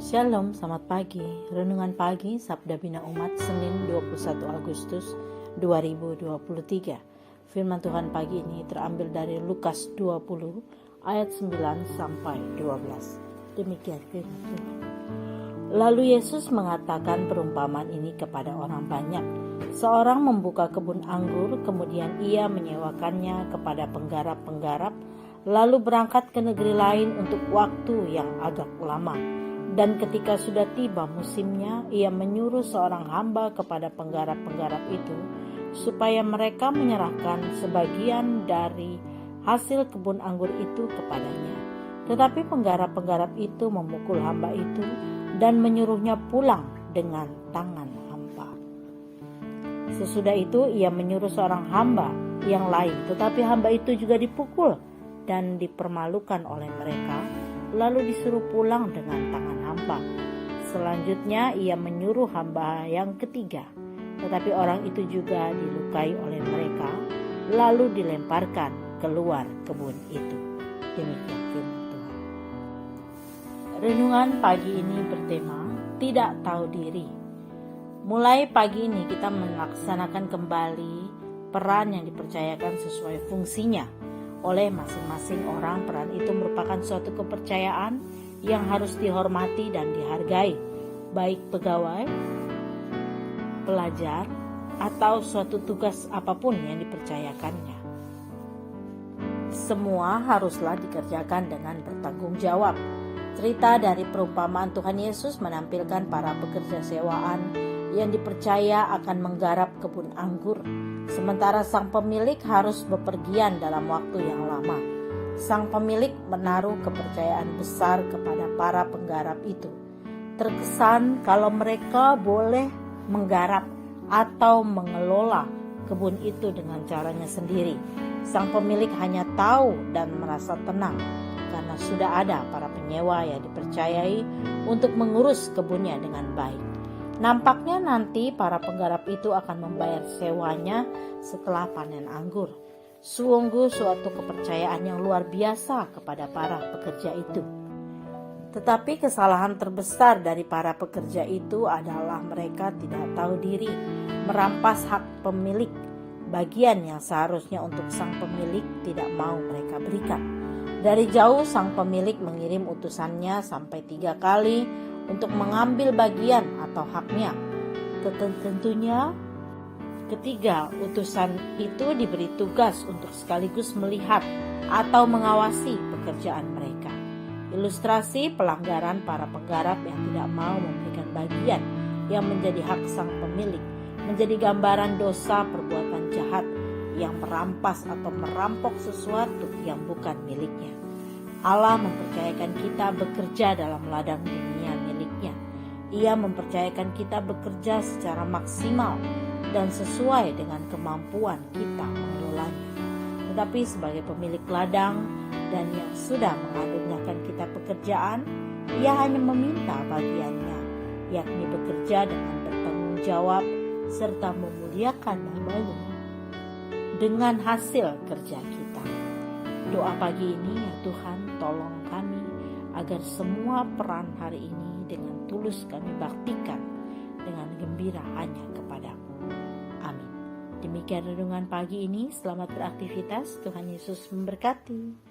Shalom, selamat pagi. Renungan pagi Sabda Bina Umat Senin 21 Agustus 2023. Firman Tuhan pagi ini terambil dari Lukas 20 ayat 9 sampai 12. Demikian firman Tuhan. Lalu Yesus mengatakan perumpamaan ini kepada orang banyak. Seorang membuka kebun anggur, kemudian ia menyewakannya kepada penggarap-penggarap, lalu berangkat ke negeri lain untuk waktu yang agak lama. Dan ketika sudah tiba musimnya, ia menyuruh seorang hamba kepada penggarap-penggarap itu, supaya mereka menyerahkan sebagian dari hasil kebun anggur itu kepadanya. Tetapi penggarap-penggarap itu memukul hamba itu dan menyuruhnya pulang dengan tangan hampa. Sesudah itu ia menyuruh seorang hamba yang lain, tetapi hamba itu juga dipukul dan dipermalukan oleh mereka, lalu disuruh pulang dengan tangan hampa. Selanjutnya ia menyuruh hamba yang ketiga, tetapi orang itu juga dilukai oleh mereka, lalu dilemparkan keluar kebun itu. Demikian firman Tuhan. Renungan pagi ini bertema tidak tahu diri. Mulai pagi ini kita melaksanakan kembali peran yang dipercayakan sesuai fungsinya oleh masing-masing orang. Peran itu merupakan suatu kepercayaan yang harus dihormati dan dihargai, baik pegawai, pelajar, atau suatu tugas apapun yang dipercayakannya. Semua haruslah dikerjakan dengan bertanggung jawab. Cerita dari perumpamaan Tuhan Yesus menampilkan para pekerja sewaan yang dipercaya akan menggarap kebun anggur, sementara sang pemilik harus bepergian dalam waktu yang lama. Sang pemilik menaruh kepercayaan besar kepada para penggarap itu. Terkesan kalau mereka boleh menggarap atau mengelola kebun itu dengan caranya sendiri. Sang pemilik hanya tahu dan merasa tenang karena sudah ada para penyewa yang dipercayai untuk mengurus kebunnya dengan baik. Nampaknya nanti para penggarap itu akan membayar sewanya setelah panen anggur. Sungguh suatu kepercayaan yang luar biasa kepada para pekerja itu. Tetapi kesalahan terbesar dari para pekerja itu adalah mereka tidak tahu diri, merampas hak pemilik, bagian yang seharusnya untuk sang pemilik tidak mau mereka berikan. Dari jauh sang pemilik mengirim utusannya sampai 3 kali untuk mengambil bagian atau haknya. Tentunya ketiga utusan itu diberi tugas untuk sekaligus melihat atau mengawasi pekerjaan mereka. Ilustrasi pelanggaran para penggarap yang tidak mau memberikan bagian yang menjadi hak sang pemilik menjadi gambaran dosa perbuatan jahat yang merampas atau merampok sesuatu yang bukan miliknya. Allah mempercayakan kita bekerja dalam ladang dunia miliknya. Ia mempercayakan kita bekerja secara maksimal dan sesuai dengan kemampuan kita mengelolanya. Tetapi sebagai pemilik ladang dan yang sudah mengaruniakan kita pekerjaan, ia hanya meminta bagiannya, yakni bekerja dengan bertanggung jawab serta memuliakan nama-Nya dengan hasil kerja kita. Doa pagi ini, ya Tuhan, tolong kami agar semua peran hari ini dengan tulus kami baktikan dengan gembira hanya kepadamu. Amin. Demikian renungan pagi ini. Selamat beraktivitas. Tuhan Yesus memberkati.